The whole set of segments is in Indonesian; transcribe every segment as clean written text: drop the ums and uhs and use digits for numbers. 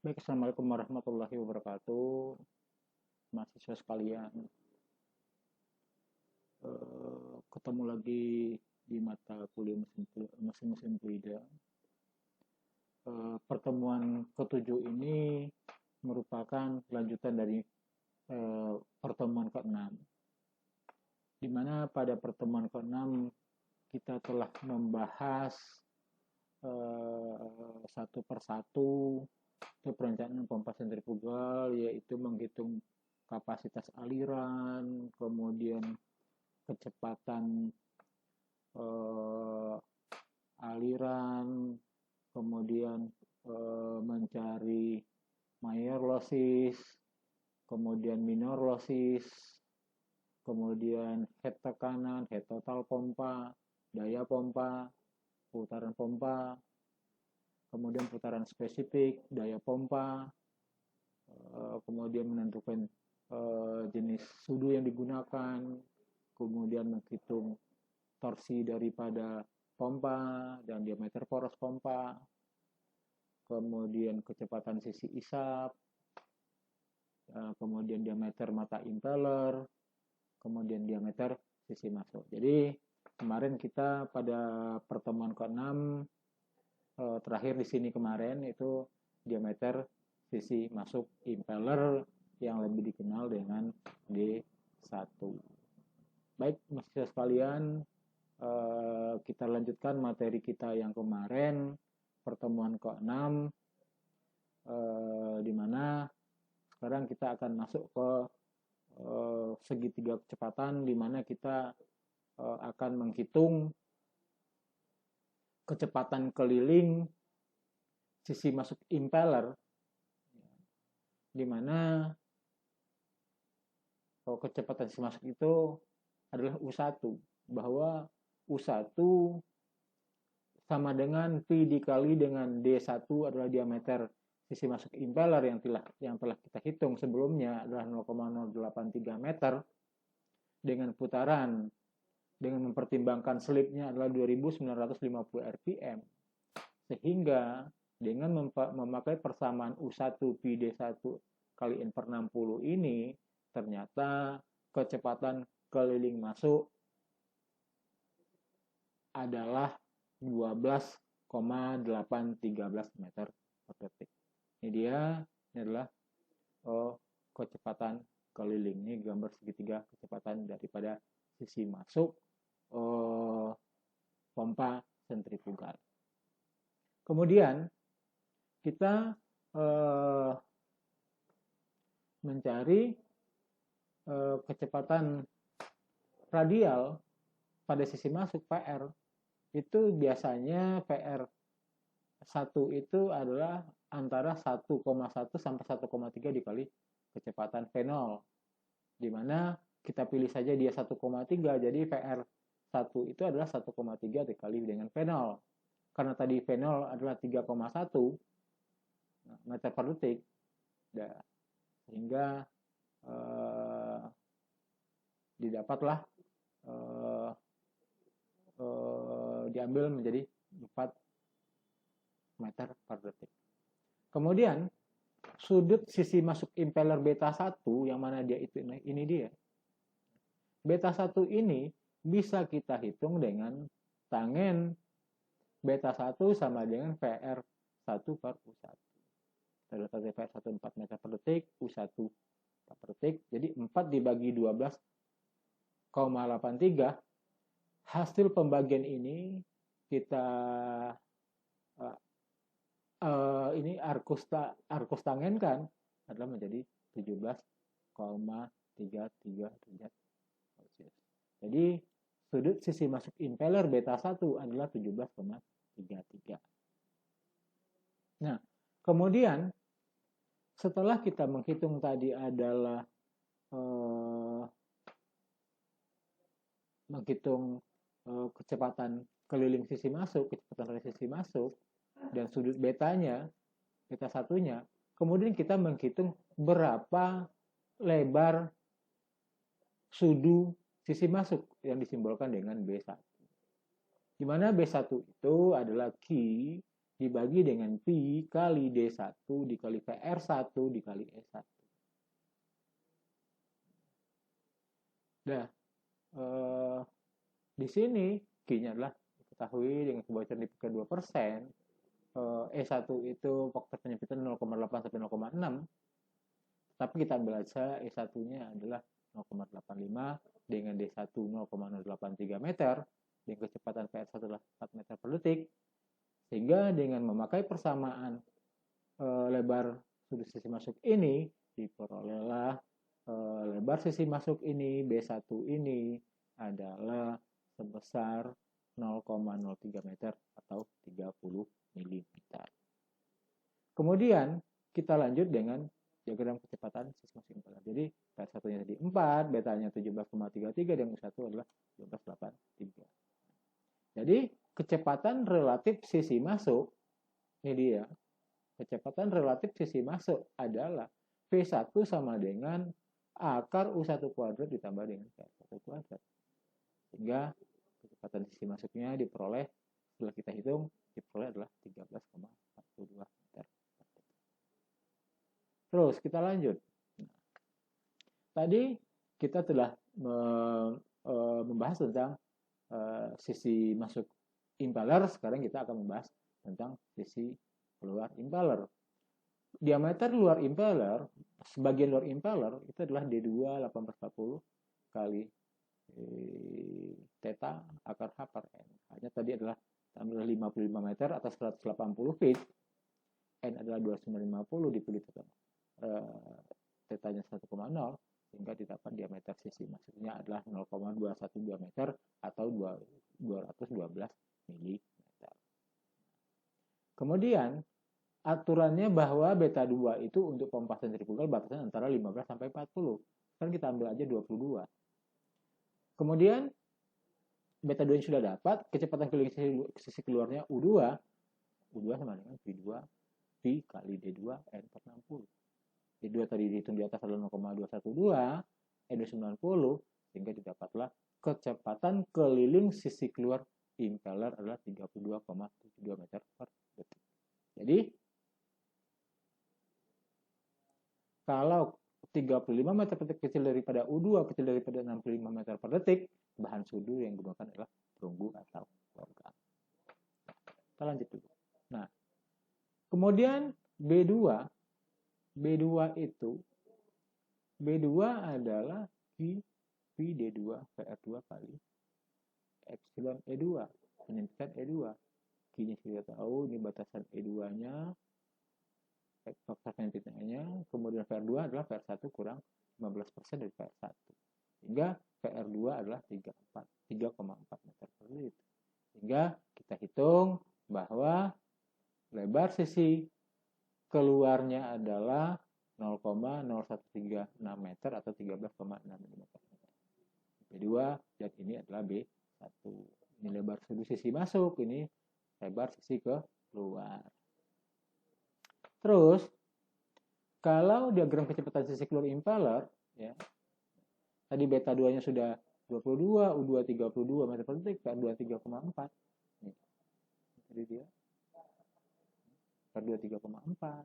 Baik, Assalamualaikum warahmatullahi wabarakatuh, mahasiswa sekalian. Ketemu lagi di mata kuliah mesin fluida. Pertemuan ketujuh ini merupakan lanjutan dari pertemuan ke-6, di mana pada pertemuan ke-6 kita telah membahas satu persatu perencanaan pompa sentrifugal, yaitu menghitung kapasitas aliran, kemudian kecepatan aliran, kemudian mencari major losses, kemudian minor losses, kemudian head tekanan, head total pompa, daya pompa, putaran pompa, kemudian putaran spesifik, daya pompa, kemudian menentukan jenis sudu yang digunakan, kemudian menghitung torsi daripada pompa dan diameter poros pompa, kemudian kecepatan sisi isap, kemudian diameter mata impeller, kemudian diameter sisi masuk. Jadi kemarin kita pada pertemuan ke-6 terakhir di sini kemarin itu diameter sisi masuk impeller yang lebih dikenal dengan D1. Baik, mahasiswa sekalian, kita lanjutkan materi kita yang kemarin, pertemuan ke-6, di mana sekarang kita akan masuk ke segitiga kecepatan, di mana kita akan menghitung kecepatan keliling sisi masuk impeller, di mana kecepatan sisi masuk itu adalah U1, bahwa U1 sama dengan P dikali dengan D1 adalah diameter sisi masuk impeller yang telah kita hitung sebelumnya adalah 0,083 meter dengan putaran dengan mempertimbangkan slipnya adalah 2950 rpm, sehingga dengan memakai persamaan U1 Pi D1 kali N per 60 ini ternyata kecepatan keliling masuk adalah 12,813 meter per detik. Ini adalah kecepatan keliling. Ini gambar segitiga kecepatan daripada sisi masuk pompa sentrifugal. Kemudian kita mencari kecepatan radial pada sisi masuk PR. Itu biasanya PR 1 itu adalah antara 1,1 sampai 1,3 dikali kecepatan V0, di mana kita pilih saja dia 1,3, jadi PR 1 itu adalah 1,3 dikali dengan V0. Karena tadi V0 adalah 3,1 meter per detik, sehingga didapatlah diambil menjadi 4 meter per detik. Kemudian sudut sisi masuk impeller beta 1 yang mana dia itu ini dia. Beta 1 ini bisa kita hitung dengan tangen beta 1 sama dengan PR 1 per U1. Kita dapat PR 1 4 meter per detik, U1 4 per detik. Jadi 4 dibagi 12,83. Hasil pembagian ini kita ini arkus tangenkan adalah menjadi 17,33 derajat Celcius. Jadi sudut sisi masuk impeller beta 1 adalah 17,33. Nah, kemudian setelah kita menghitung tadi adalah menghitung kecepatan keliling sisi masuk, kecepatan dari sisi masuk, dan sudut betanya, beta satunya, kemudian kita menghitung berapa lebar sudu sisi masuk yang disimbolkan dengan B1. Di mana B1 itu adalah key dibagi dengan Pi kali D1 dikali PR1 dikali E1. Nah, di sini Q-nya adalah diketahui dengan kebocoran di pK 2%. E1 itu faktor penyempitan 0,8 sampai 0,6. Tapi kita ambil aja E1-nya adalah 0,85 dengan D1 0,083 meter dengan kecepatan PR1 adalah 4 meter per detik. Sehingga dengan memakai persamaan lebar sudut sisi masuk ini diperolehlah lebar sisi masuk ini B1 ini adalah sebesar 0,03 meter atau 30 mm. Kemudian kita lanjut dengan diagram kecepatan sisi masuk impeller. Jadi PR1-nya tadi 4, betanya 17,33 dan U1 adalah 12,83. Jadi kecepatan relatif sisi masuk, ini dia, kecepatan relatif sisi masuk adalah V1 sama dengan akar U1 kuadrat ditambah dengan PR1 kuadrat. Sehingga kecepatan sisi masuknya diperoleh, setelah kita hitung, diperoleh adalah 13,42 meter. Terus kita lanjut. Tadi kita telah membahas tentang sisi masuk impeller, sekarang kita akan membahas tentang sisi keluar impeller. Diameter luar impeller, sebagian luar impeller itu adalah D2 1840 kali theta akar H per N. Hanya tadi adalah 55 meter atau 180 feet. N adalah 250 dipilih tetanya 1,0 sehingga didapat diameter sisi masuknya adalah 0,212 meter atau 212 mm. Kemudian aturannya bahwa beta 2 itu untuk pompa sentrifugal batasan antara 15 sampai 40. Sekarang kita ambil aja 22. Kemudian beta 2 yang sudah dapat, kecepatan keliling sisi keluarnya U2. U2 sama dengan V2 P kali D2 N per 60. D2 tadi dihitung di atas adalah 0,212, N 90, sehingga didapatlah kecepatan keliling sisi keluar impeller adalah 32,72 meter per detik. Jadi, kalau 35 meter per detik kecil daripada U2, kecil daripada 65 meter per detik, bahan sudu yang digunakan adalah perunggu atau logam. Kita lanjut dulu. Nah, kemudian B2 adalah Q D2 PR2 kali epsilon E2, penyempitan E2. Q-nya sudah tahu, ini batasan E2-nya, faktor penyempitannya, kemudian PR2 adalah PR1 kurang 15% dari PR1. Sehingga PR2 adalah 3,4 meter per detik. Sehingga kita hitung bahwa lebar sisi keluarnya adalah 0,0136 meter atau 13,6 mm. B2 dan ini adalah B1. Ini lebar sudut sisi masuk, ini lebar sisi keluar. Terus, kalau diagram kecepatan sisi keluar impeller, ya, tadi beta 2-nya sudah 22, U2 32 meter per detik, PR2 3,4. Nih, jadi dia PR2 3,4,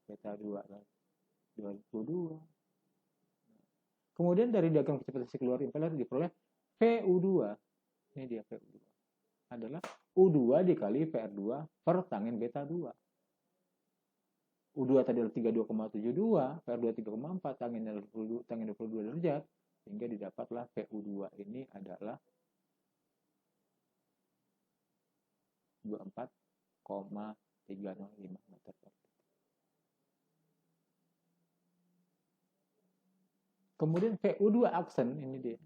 beta 2 adalah 22. Kemudian dari diagram kecepatan sisi keluar impeller diperoleh VU2. Ini dia VU2. Adalah U2 dikali PR2 per tangen beta 2. U2 tadi adalah 32,72, PR2 3,4, tangen 22 derajat, sehingga didapatlah VU2 ini adalah 24,305 meter per detik. Kemudian VU2 aksen ini dia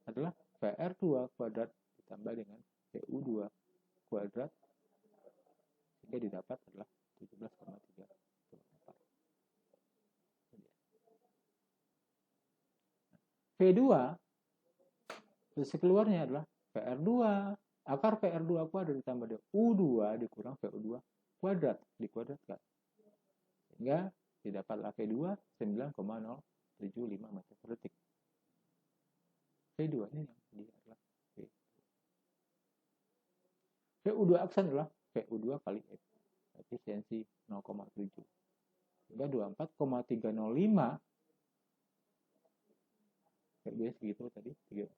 adalah PR2 kuadrat ditambah dengan VU2 kuadrat sehingga didapat adalah 17,3. V2 sisi keluarnya adalah PR2 akar PR2 kuadrat ditambah dengan U2 dikurang VU2 kuadrat dikuadratkan sehingga didapatlah V2 9,075 meter per detik. V2 ini yang dia adalah V2. VU2 aksen adalah VU2 kali F. efisiensi 0,7. Sehingga 24,305 PB segitu tadi 0,7,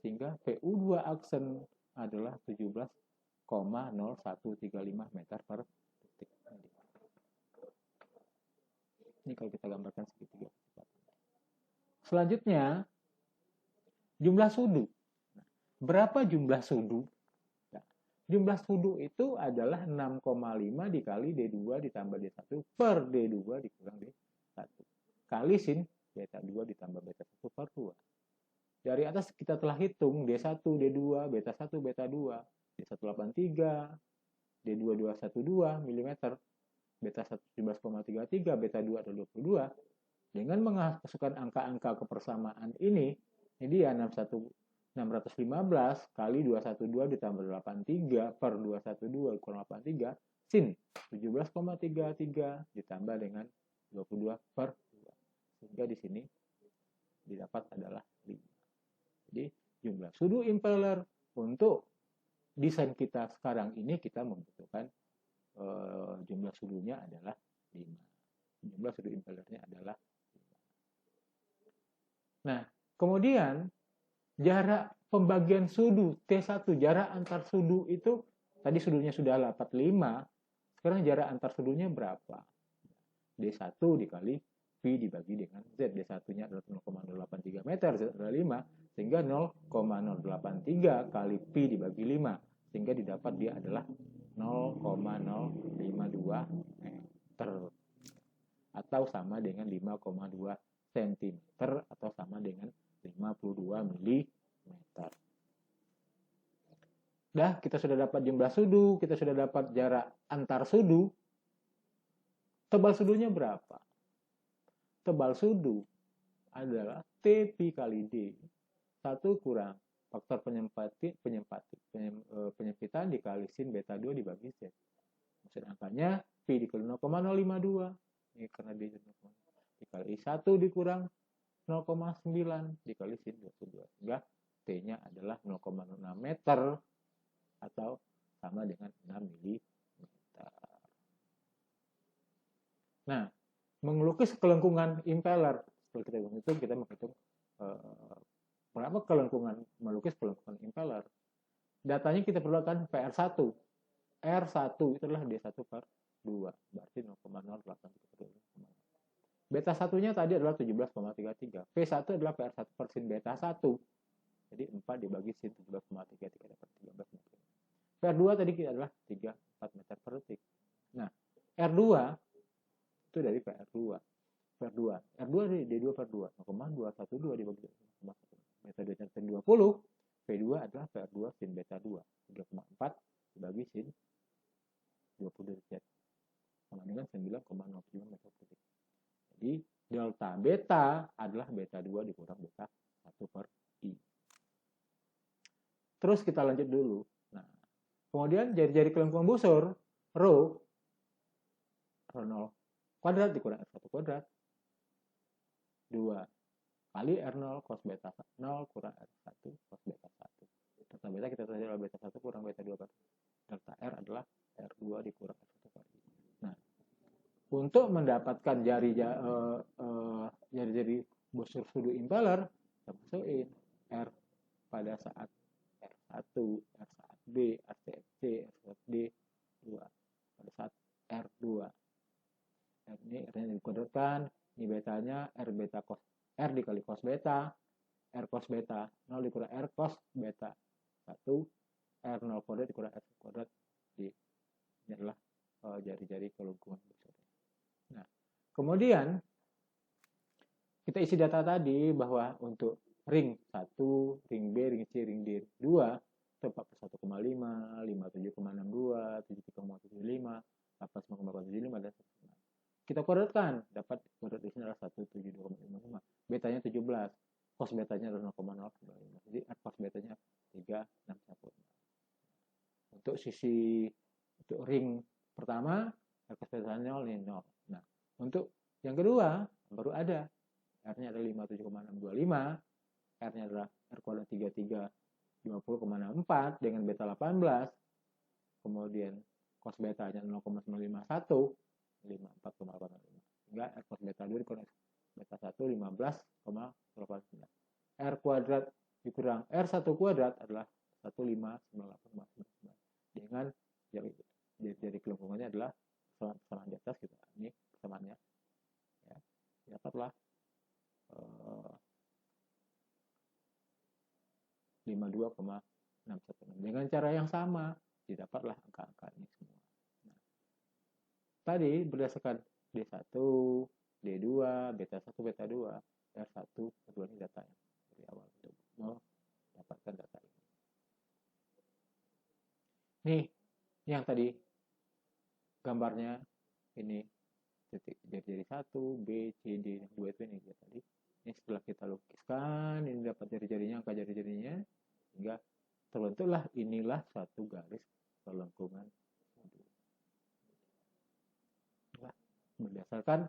sehingga PU2 aksen adalah 17,0135 meter per detik. Ini kalau kita gambarkan segitiga. Selanjutnya, jumlah sudu. Berapa jumlah sudu? Nah, jumlah sudu itu adalah 6,5 dikali D2 ditambah D1 per D2 dikurang D1 kali sin beta 2 ditambah beta 1 per 2. Dari atas kita telah hitung D1, D2, beta 1, beta 2, D183, D2 212 mm, beta 1 17,33, beta 2 adalah 22. Dengan memasukkan angka-angka kebersamaan ini dia 615 kali 212 ditambah 83 per 212 kurang 83 sin 17,33 ditambah dengan 22 per 2. Sehingga di sini didapat adalah 5. Jadi jumlah sudu impeller untuk desain kita sekarang ini kita membutuhkan jumlah sudunya adalah 5. Jumlah sudu impellernya adalah 5. Nah, kemudian jarak pembagian sudu T1, jarak antar sudu itu tadi sudunya sudah 85, sekarang jarak antar sudunya berapa? D1 dikali Pi dibagi dengan Z. D1-nya adalah 0,083 meter, Z adalah 5, sehingga 0,083 kali Pi dibagi 5, sehingga didapat dia adalah 0,052 meter, atau sama dengan 5,2 cm, atau sama dengan 52 mm. Dah, kita sudah dapat jumlah sudu, kita sudah dapat jarak antar sudu. Tebal sudunya berapa? Tebal sudu adalah T pi kali D. 1 kurang faktor penyempitan dikali sin beta 2 dibagi Z. Maksud angkanya Pi dikali 0,052. Ini karena D dikali 1 dikurang 0,9 dikali sin 22. Sehingga T-nya adalah 0,6 meter atau sama dengan 6 mm. Nah, mengelukis kelengkungan impeller. Setelah kita menghitung, kita menghitung berapa kelengkungan, melukis kelengkungan impeller. Datanya kita perlukan PR1. R1 itu adalah D1 per 2. Berarti 0,083. Beta 1-nya tadi adalah 17,33. P1 adalah PR1 per sin beta 1. Jadi 4 dibagi sin 17,33 dapat 13,3. PR2 tadi adalah 34 meter per detik. Nah, R2 itu dari PR2. PR2. R2 dari D2 per 2. 0,212 dibagi 0,1. Beta 2 sin 20. P2 adalah PR2 sin beta 2. 3,4 dibagi sin 20 derajat. Sama dengan 9,05 meter per detik. Jadi delta beta adalah beta 2 dikurang beta 1 per I. Terus kita lanjut dulu. Nah, kemudian jari-jari kelengkungan busur, rho 0 kuadrat dikurang R1 kuadrat 2 kali R0 cos beta 0 kurang R1 cos beta 1. Delta beta kita tahu adalah beta 1 kurang beta 2 per delta R adalah R2 dikurang R1 per I. Nah, untuk mendapatkan jari-jari busur sudu impeller, kita masukin R pada saat R1, R saat B, R saat C, R saat D, 2. Pada saat R2. R ini R-nya dikuadratkan, ini betanya R beta cos R dikali cos beta, R cos beta 0 dikurang R cos beta 1, R0 kuadrat dikurang R kuadrat. Ini adalah jari-jari kelengkungan busur. Nah, kemudian kita isi data tadi bahwa untuk ring 1, ring B, ring C, ring D 2 itu 41,5, 57,62, 73,75, 85,75 dan seterusnya. Kita kuadratkan, dapat kuadrat di sini adalah 172,55. Betanya 17, cos betanya adalah 0,095. Jadi cos betanya 3,616. Untuk sisi untuk ring pertama, cos betanya 0 ini 0. Nah, untuk yang kedua baru ada R-nya adalah 57,625, R-nya adalah R kuadrat 33 50,64 dengan beta 18, kemudian cos betanya 0,951 54,85 sehingga R cos beta 2 dikurangi beta 1 15,89. R kuadrat dikurang R1 kuadrat adalah 1598,99 dengan jadi kelengkungannya adalah persamaan di atas kita ini persamaannya ya, dapatlah 52,616 dengan cara yang sama didapatlah angka-angka ini semua. Nah, tadi berdasarkan D1, D2, beta 1, beta 2, R1, R2 ini data yang dari awal untuk mendapatkan data ini. Nih, yang tadi gambarnya ini titik jari-jari 1, B, C, D, 2 itu ini dia tadi. Ini setelah kita lukiskan, ini dapat jari-jarinya, angka jari-jarinya, sehingga terbentuklah inilah suatu garis perlengkungan sudu. Berdasarkan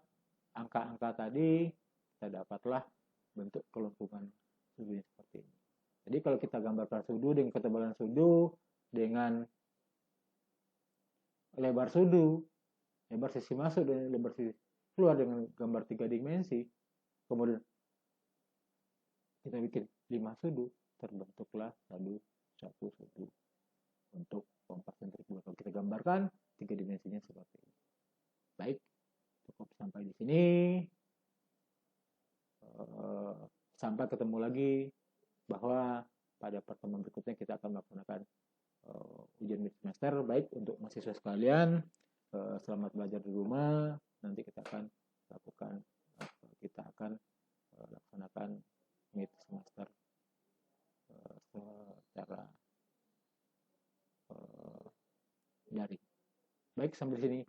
angka-angka tadi, kita dapatlah bentuk kelengkungan sudunya seperti ini. Jadi kalau kita gambarkan sudu dengan ketebalan sudu, dengan lebar sudu, lebar sisi masuk dan lebar sisi keluar dengan gambar 3 dimensi, kemudian kita bikin 5 sudu, terbentuklah satu sudu untuk kompas sentrifugal. Kalau kita gambarkan 3 dimensinya seperti ini. Baik, cukup sampai di sini. Sampai ketemu lagi bahwa pada pertemuan berikutnya kita akan melaksanakan ujian mid semester. Baik untuk mahasiswa sekalian, selamat belajar di rumah. Nanti kita akan laksanakan mid semester secara daring. Baik, sampai di sini.